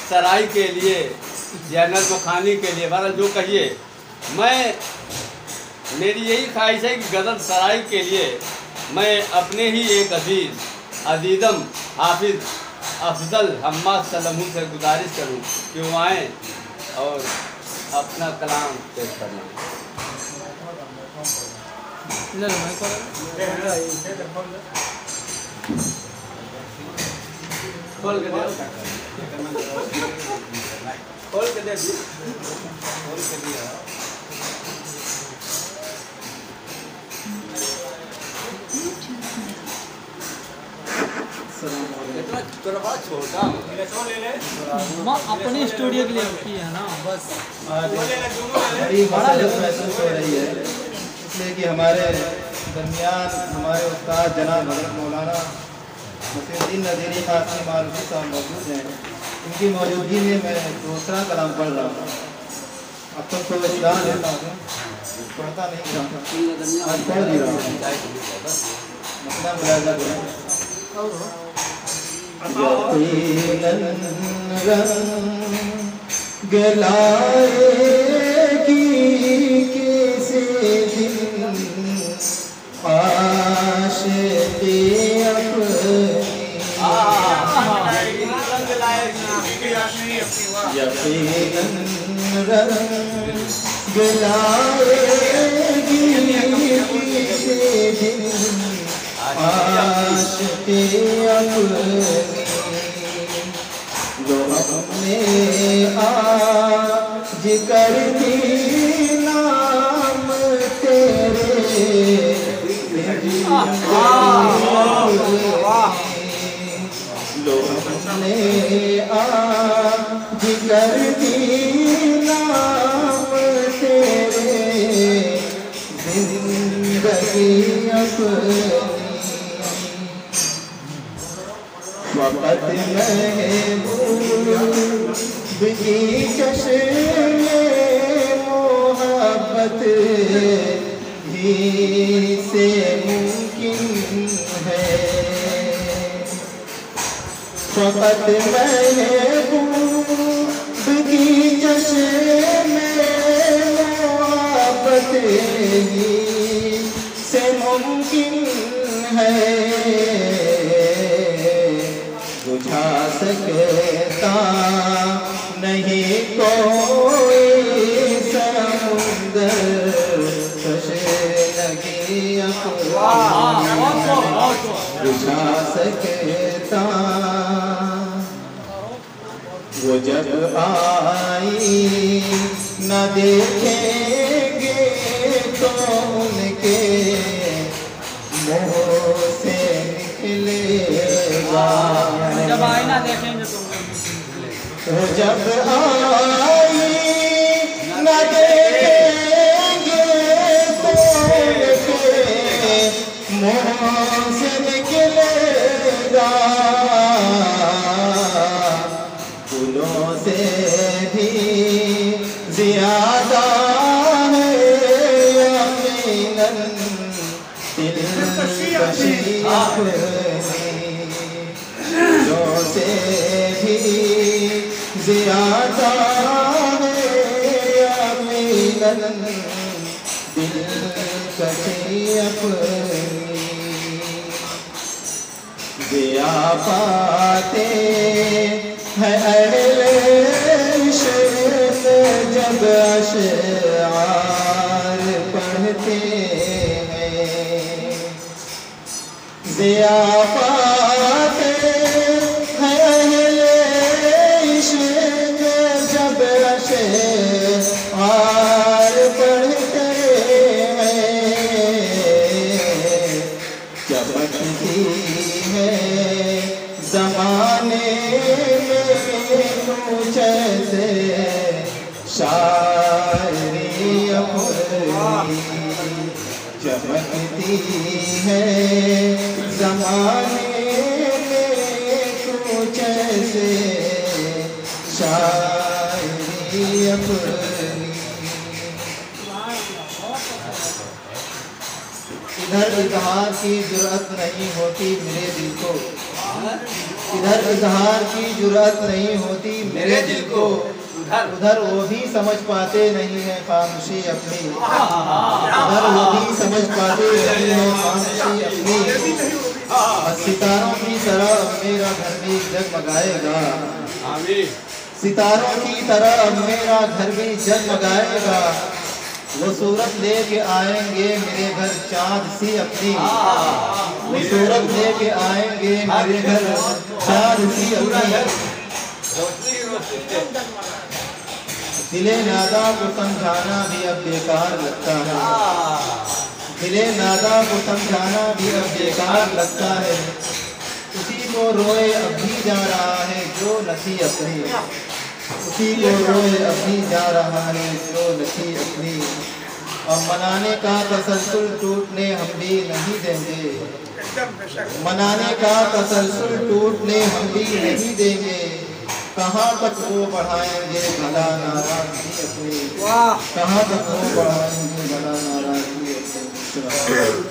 सराय के लिए या नज्म खानी के लिए, बहरहाल जो कहिए, मेरी यही ख्वाहिश है कि गज़ल सराय के लिए मैं अपने ही एक अजीज़म हाफिज़ अफजल हम्माद सलमू से गुजारिश करूं कि वो आएँ और अपना कलाम पेश करना। खोल के दे, खोल के दे, खोल के दिया। छोटा अपने स्टूडियो के लिए की है ना, बस बड़ी महसूस हो रही है, इसलिए कि हमारे दरमियान हमारे उस्ताद जनाब हज़रत मौलाना मुफीद्दीन नज़ीरी क़ासिमी मारूफ़ी साहब मौजूद हैं। इनकी मौजूदगी में मैं दूसरा कलाम पढ़ रहा हूँ। अब तक तो इस्लाम लेता हूँ, पढ़ता नहीं था, आज पढ़ नहीं रहा हूँ, मतलब मुलाज़ा करें। यकीनन रंग लाएगी किसी दिन आशिक़ी अपनी, यकीनन रंग लाएगी किसी दिन आशिक़ी अपनी, जो हमने आज कर दी नाम तेरे, जो हमने आज कर दी नाम तेरे, जिंदगी अपनी वक़्त महबूब की चश्मे मोहब्बत ही से मुमकिन है, वक़्त महबूब की चश्मे मोहब्बत ही से मुमकिन है, बुझा सकता नहीं कोई समुंदर तशनगी अपनी, बुझा सकता वो जब आई न देखेंगे तो उनके मुँह से निकलेगा, जब आई ना देखेंगे तो जब आई न देखेंगे तो उनके मुँह से निकलेगा, फूलों से भी ज़्यादा है यकीनन दिलकशी अपनी, फूलों से भी ज़्यादा है यकीनन दिलकशी अपनी, दिया पाते हैं अहले इश्क़ जब अशआर पढ़ते हैं, दिया पाते हैं अहले इश्क़ जब अशआर पढ़ते हैं, चमकती है ज़माने में कुछ ऐसे शायरी अपनी, चमकती है ज़माने में कुछ ऐसे शायरी अपनी। इधर इज़हार की जुर्अत नहीं होती मेरे दिल को, इधर इजहार की जुर्रत नहीं होती मेरे दिल को, उधर वो भी समझ पाते नहीं है खामोशी अपनी, उधर वो भी समझ पाते नहीं है खामोशी अपनी। सितारों की तरह अब मेरा घर भी जगमगाएगा, सितारों की तरह अब मेरा घर भी जगमगाएगा। वो सूरत लेके आएंगे मेरे घर चाँद सी अपनी, वो सूरत लेके आएंगे मेरे घर चाँद सी अपनी। दिले नादा को समझाना भी अब बेकार लगता है, दिले नादा को समझाना भी अब बेकार लगता है। उसी को रोए अब भी जा रहा है जो नसी अपनी, उसी को रोए अब भी जा रहा है जो नसी अपनी। और मनाने का तसलसल टूटने हम भी नहीं देंगे, मनाने का तसलसल टूटने हम भी नहीं देंगे। कहाँ तक वो बढ़ाएंगे भला नाराज़गी अपनी, कहाँ तक वो बढ़ाएंगे भला नाराज़गी अपनी।